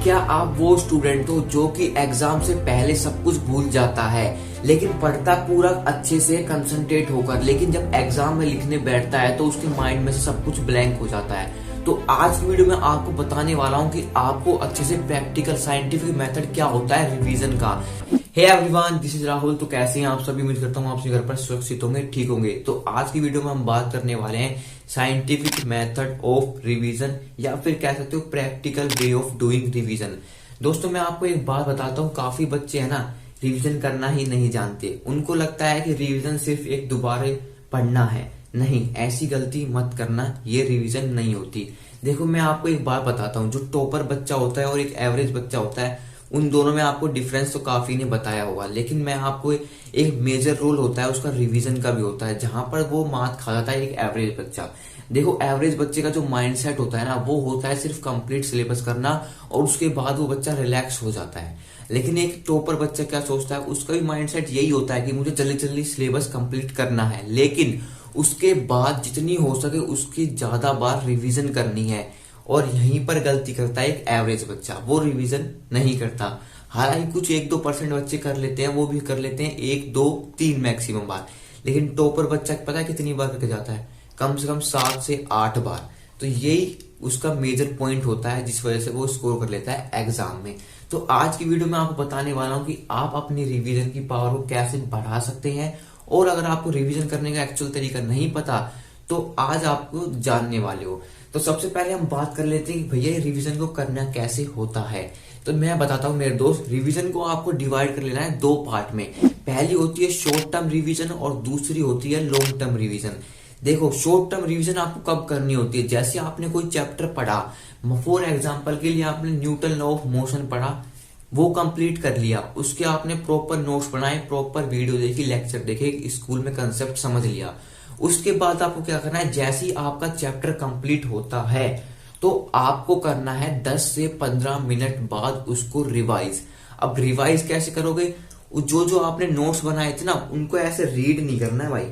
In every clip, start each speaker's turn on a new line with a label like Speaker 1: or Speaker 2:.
Speaker 1: क्या आप वो स्टूडेंट हो जो कि एग्जाम से पहले सब कुछ भूल जाता है, लेकिन पढ़ता पूरा अच्छे से कंसंट्रेट होकर, लेकिन जब एग्जाम में लिखने बैठता है तो उसके माइंड में से सब कुछ ब्लैंक हो जाता है। तो आज की वीडियो में आपको बताने वाला हूं कि आपको अच्छे से प्रैक्टिकल साइंटिफिक मेथड क्या होता है रिवीजन का। Hey everyone, this is Rahul. तो कैसे हैं आप सभी? उम्मीद करता हूँ आप सभी घर पर सुरक्षित होंगे, ठीक होंगे। तो आज की वीडियो में हम बात करने वाले हैं साइंटिफिक मेथड ऑफ रिवीजन, या फिर कह सकते हो practical way of doing revision. दोस्तों, मैं आपको एक बात बताता हूँ, काफी बच्चे है ना रिवीजन करना ही नहीं जानते। उनको लगता है कि रिवीजन सिर्फ एक दोबारा पढ़ना है। नहीं, ऐसी गलती मत करना, ये रिवीजन नहीं होती। देखो, मैं आपको एक बात बताता हूँ, जो टॉपर बच्चा होता है और एक एवरेज बच्चा होता है, उन दोनों में आपको डिफरेंस तो काफी ने बताया होगा, लेकिन मैं आपको एक मेजर रोल होता है उसका रिवीजन का भी होता है, जहां पर वो मात खा जाता है एक एवरेज बच्चा। देखो, एवरेज बच्चे का जो माइंडसेट होता है ना, वो होता है सिर्फ कंप्लीट सिलेबस करना और उसके बाद वो बच्चा रिलैक्स हो जाता है। लेकिन एक टॉपर बच्चा क्या सोचता है, उसका भी माइंडसेट यही होता है कि मुझे जल्दी जल्दी सिलेबस कंप्लीट करना है, लेकिन उसके बाद जितनी हो सके उसकी ज्यादा बार रिवीजन करनी है। और यहीं पर गलती करता है एक एवरेज बच्चा, वो रिवीजन नहीं करता। हालांकि कुछ 1-2% बच्चे कर लेते हैं, वो भी कर लेते हैं 1-2-3 मैक्सिमम बार, लेकिन टॉपर बच्चा पता है कितनी बार करके जाता है? कम से कम 7 से 8 बार। तो यही उसका मेजर पॉइंट होता है जिस वजह से वो स्कोर कर लेता है एग्जाम में। तो आज की वीडियो में आपको बताने वाला हूं कि आप अपनी रिवीजन की पावर को कैसे बढ़ा सकते हैं, और अगर आपको रिवीजन करने का एक्चुअल तरीका नहीं पता तो आज आपको जानने वाले हो। तो सबसे पहले हम बात कर लेते हैं कि भैया रिवीजन को करना कैसे होता है। तो मैं बताता हूँ मेरे दोस्त, रिवीजन को आपको डिवाइड कर लेना है 2 पार्ट में। पहली होती है शॉर्ट टर्म रिवीजन और दूसरी होती है लॉन्ग टर्म रिवीजन। देखो, शॉर्ट टर्म रिवीजन आपको कब करनी होती है? जैसे आपने कोई चैप्टर पढ़ा, फॉर एग्जाम्पल के लिए आपने न्यूटन लॉ ऑफ मोशन पढ़ा, वो कंप्लीट कर लिया, उसके आपने प्रॉपर नोट्स बनाए, प्रॉपर वीडियो देखी, लेक्चर देखे, स्कूल में कंसेप्ट समझ लिया। उसके बाद आपको क्या करना है, जैसे ही आपका चैप्टर कंप्लीट होता है तो आपको करना है 10 से 15 मिनट बाद उसको रिवाइज। अब रिवाइज कैसे करोगे? जो जो आपने नोट्स बनाए थे ना, उनको ऐसे रीड नहीं करना है भाई,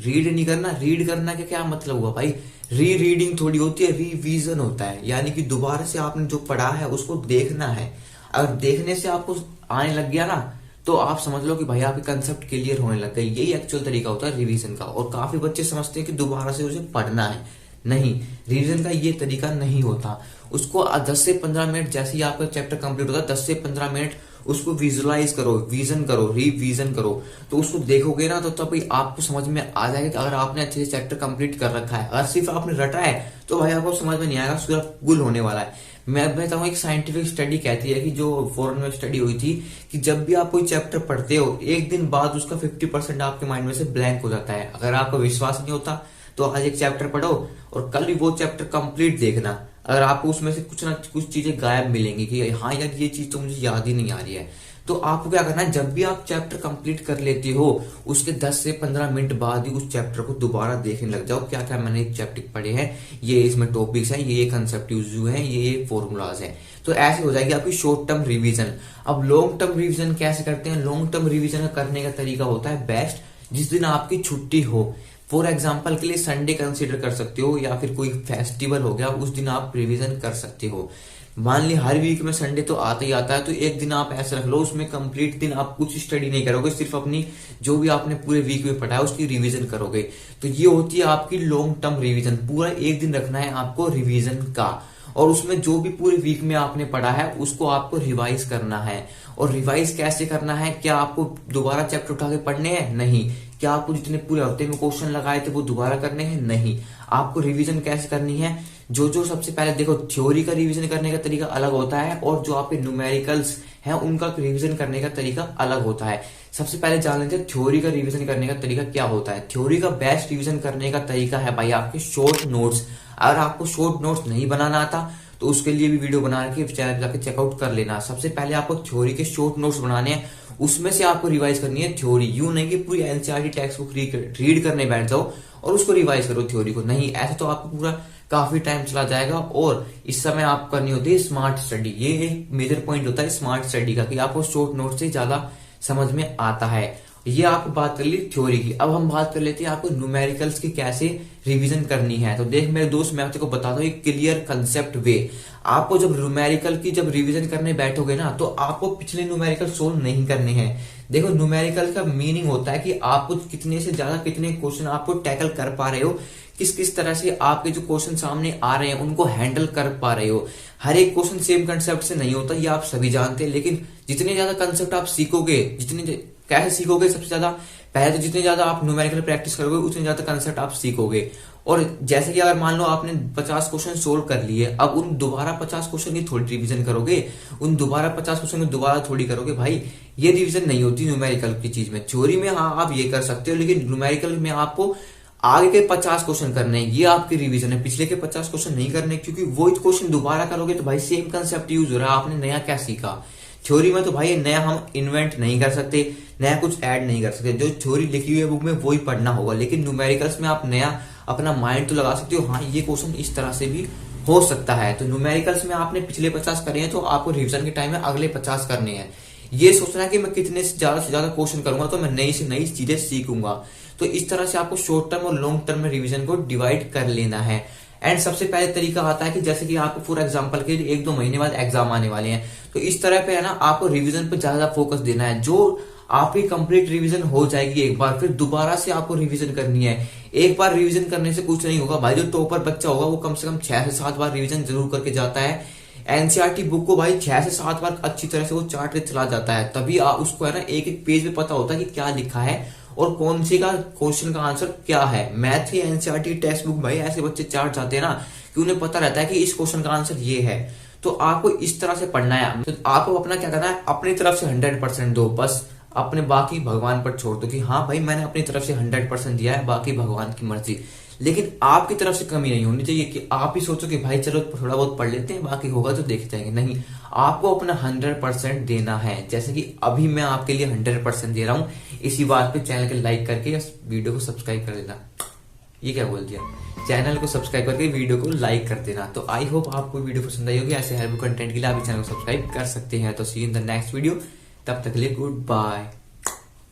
Speaker 1: रीड नहीं करना। रीड करना का क्या मतलब हुआ भाई? री रीडिंग थोड़ी होती है, रिवीजन होता है, यानी कि दोबारा से आपने जो पढ़ा है उसको देखना है। अगर देखने से आपको आने लग गया ना, तो आप समझ लो कि भाई आपके कंसेप्ट क्लियर होने लग गए। यही एक्चुअल तरीका होता है रिवीजन का। और काफी बच्चे समझते हैं कि दोबारा से उसे पढ़ना है। नहीं, रिवीजन का ये तरीका नहीं होता। उसको 10 से 15 मिनट, जैसे ही आपका चैप्टर कंप्लीट होता है, 10 से 15 मिनट उसको विजुअलाइज करो, विजन करो, रिवीजन करो। तो उसको देखोगे ना तो तभी आपको समझ में आ जाएगा कि अगर आपने अच्छे से चैप्टर कंप्लीट कर रखा है। अगर सिर्फ आपने रटा है तो भाई आपको समझ में नहीं आएगा, सिर्फ गुल होने वाला है। मैं बताऊं, एक साइंटिफिक स्टडी कहती है कि जो फॉरेन में स्टडी हुई थी, कि जब भी आप कोई चैप्टर पढ़ते हो, एक दिन बाद उसका 50% आपके माइंड में से ब्लैंक हो जाता है। अगर आपको विश्वास नहीं होता तो आज एक चैप्टर पढ़ो और कल भी वो चैप्टर कंप्लीट देखना। अगर आपको उसमें से कुछ ना कुछ चीजें गायब मिलेंगी कि हाँ यार, ये चीज तो मुझे याद ही नहीं आ रही है, तो आपको क्या करना है, जब भी आप चैप्टर कंप्लीट कर लेते हो उसके 10 से 15 मिनट बाद ही उस चैप्टर को दोबारा देखने लग जाओ। क्या क्या मैंने चैप्टर पढ़े हैं, ये इसमें टॉपिक्स हैं, ये कंसेप्ट यूज हुए हैं, ये फॉर्मूलाज हैं। तो ऐसे हो जाएगी आपकी शॉर्ट टर्म रिवीजन। अब लॉन्ग टर्म रिवीजन कैसे करते हैं? लॉन्ग टर्म रिवीजन करने का तरीका होता है बेस्ट जिस दिन आपकी छुट्टी हो। फॉर एग्जाम्पल के लिए संडे कंसीडर कर सकते हो, या फिर कोई फेस्टिवल हो गया, उस दिन आप रिवीजन कर सकते हो। मान ली हर वीक में संडे तो आता ही आता है, तो एक दिन आप ऐसा रख लो, उसमें कंप्लीट दिन आप कुछ स्टडी नहीं करोगे, सिर्फ अपनी जो भी आपने पूरे वीक में पढ़ा है उसकी रिवीजन करोगे। तो ये होती है आपकी लॉन्ग टर्म रिवीजन। पूरा एक दिन रखना है आपको रिवीजन का, और उसमें जो भी पूरे वीक में आपने पढ़ा है उसको आपको रिवाइज करना है। और रिवाइज कैसे करना है? क्या आपको दोबारा चैप्टर उठा के पढ़ने हैं? नहीं। क्या आपको जितने पूरे हफ्ते में क्वेश्चन लगाए थे वो दोबारा करने हैं? नहीं। आपको रिवीजन कैसे करनी है? जो सबसे पहले देखो, थ्योरी का रिवीजन करने का तरीका अलग होता है, और जो आपके न्यूमेरिकल्स हैं उनका रिवीजन करने का तरीका अलग होता है। सबसे पहले जान लेते हैं थ्योरी का रिवीजन करने का तरीका क्या होता है। थ्योरी का बेस्ट रिवीजन करने का तरीका है भाई आपके शॉर्ट नोट्स। अगर आपको शॉर्ट नोट्स नहीं बनाना आता तो उसके लिए भी वीडियो बना के चैनल जाके चेकआउट कर लेना। सबसे पहले आपको थ्योरी के शॉर्ट नोट्स बनाने हैं, उसमें से आपको रिवाइज करनी है थ्योरी। यूं नहीं कि पूरी एनसीईआरटी टेक्स्ट बुक रीड करने बैठ जाओ और उसको रिवाइज करो थ्योरी को। नहीं, ऐसे तो आपको पूरा काफी टाइम चला जाएगा। और इस समय आपको करनी होती है स्मार्ट स्टडी। ये एक मेजर पॉइंट होता है स्मार्ट स्टडी का, कि आपको शॉर्ट नोट से ज्यादा समझ में आता है। ये आपको बात कर ली थ्योरी की। अब हम बात कर लेते हैं आपको न्यूमेरिकल्स की कैसे रिवीजन करनी है। तो देख मेरे दोस्त, मैं आपको बताता हूँ एक क्लियर कंसेप्ट वे। आपको जब न्यूमेरिकल की जब रिवीजन करने बैठोगे ना, तो आपको पिछले न्यूमेरिकल सोल्व नहीं करने हैं। देखो, न्यूमेरिकल का मीनिंग होता है कि आपको कितने से ज्यादा कितने क्वेश्चन आपको टैकल कर पा रहे हो, किस किस तरह से आपके जो क्वेश्चन सामने आ रहे हैं उनको हैंडल कर पा रहे हो। हर एक क्वेश्चन सेम कंसेप्ट से नहीं होता, ये आप सभी जानते हैं। लेकिन जितने ज्यादा कंसेप्ट आप सीखोगे, कैसे सीखोगे, सबसे ज्यादा पहले तो जितने ज्यादा आप न्यूमेरिकल प्रैक्टिस करोगे उतने ज्यादा कंसेप्ट आप सीखोगे। और जैसे कि अगर मान लो आपने 50 क्वेश्चन सोल्व कर लिए, अब उन दोबारा 50 क्वेश्चन की थोड़ी रिवीजन करोगे, उन दोबारा 50 क्वेश्चन की दोबारा थोड़ी करोगे। भाई ये रिवीजन नहीं होती न्यूमेरिकल की चीज में। थ्योरी में हाँ आप ये कर सकते हो, लेकिन न्यूमेरिकल में आपको आगे के 50 क्वेश्चन करने हैं, ये आपकी रिवीजन है। पिछले के 50 क्वेश्चन नहीं करने, क्योंकि वही क्वेश्चन दोबारा करोगे तो भाई सेम कंसेप्ट यूज हो रहा है, आपने नया क्या सीखा। थ्योरी में तो भाई नया हम इन्वेंट नहीं कर सकते, नया कुछ ऐड नहीं कर सकते। जो थ्योरी लिखी हुई है बुक में वही पढ़ना होगा। लेकिन न्यूमेरिकल्स में आप नया अपना माइंड तो लगा सकते हो, हाँ ये क्वेश्चन इस तरह से भी हो सकता है। तो न्यूमेरिकल्स में आपने पिछले 50 करे हैं, तो आपको रिवीजन के टाइम में अगले 50 करने हैं। ये सोचना है कि मैं कितने से ज्यादा क्वेश्चन करूंगा तो मैं नई से नई चीजें सीखूंगा। तो इस तरह से आपको शॉर्ट टर्म और लॉन्ग टर्म में रिवीजन को डिवाइड कर लेना है। एंड सबसे पहले तरीका आता है कि जैसे कि आपको फॉर एग्जांपल के लिए 1-2 महीने बाद एग्जाम आने वाले हैं, तो इस तरह पे है ना आपको रिवीजन पे ज्यादा फोकस देना है। जो आपकी कंप्लीट रिवीजन हो जाएगी एक बार, फिर दोबारा से आपको रिवीजन करनी है। एक बार रिवीजन करने से कुछ नहीं होगा भाई। जो टॉपर बच्चा होगा वो कम से कम 6 से 7 बार रिवीजन जरूर करके जाता है। एनसीईआरटी बुक को भाई 6 से 7 बार अच्छी तरह से वो चार्ट के चला जाता है, तभी उसको है ना एक एक पेज पे पता होता है कि क्या लिखा है और कौन सी का क्वेश्चन का आंसर क्या है। मैथ की एनसीईआरटी टेक्स्ट बुक भाई ऐसे बच्चे चार्ट जाते हैं ना कि उन्हें पता रहता है कि इस क्वेश्चन का आंसर ये है। तो आपको इस तरह से पढ़ना है। तो आपको अपना क्या करना है, अपनी तरफ से 100% दो, बस अपने बाकी भगवान पर छोड़ दो कि हाँ भाई मैंने अपनी तरफ से 100% दिया है, बाकी भगवान की मर्जी। लेकिन आपकी तरफ से कमी नहीं होनी चाहिए कि आप ही सोचो कि भाई चलो थोड़ा बहुत पढ़ लेते हैं, बाकी होगा तो देख जाएंगे। नहीं, आपको अपना 100% देना है। जैसे कि अभी मैं आपके लिए 100% दे रहा हूं। इसी बात पे चैनल को लाइक करके वीडियो को सब्सक्राइब कर देना। ये क्या बोल दिया, चैनल को सब्सक्राइब करके वीडियो को लाइक कर देना। तो आई होप आपको वीडियो पसंद आई होगी। ऐसे हेल्पफुल कंटेंट के लिए आप चैनल को सब्सक्राइब कर सकते हैं। तो सी इन द नेक्स्ट वीडियो, तब तक के लिए गुड बाय।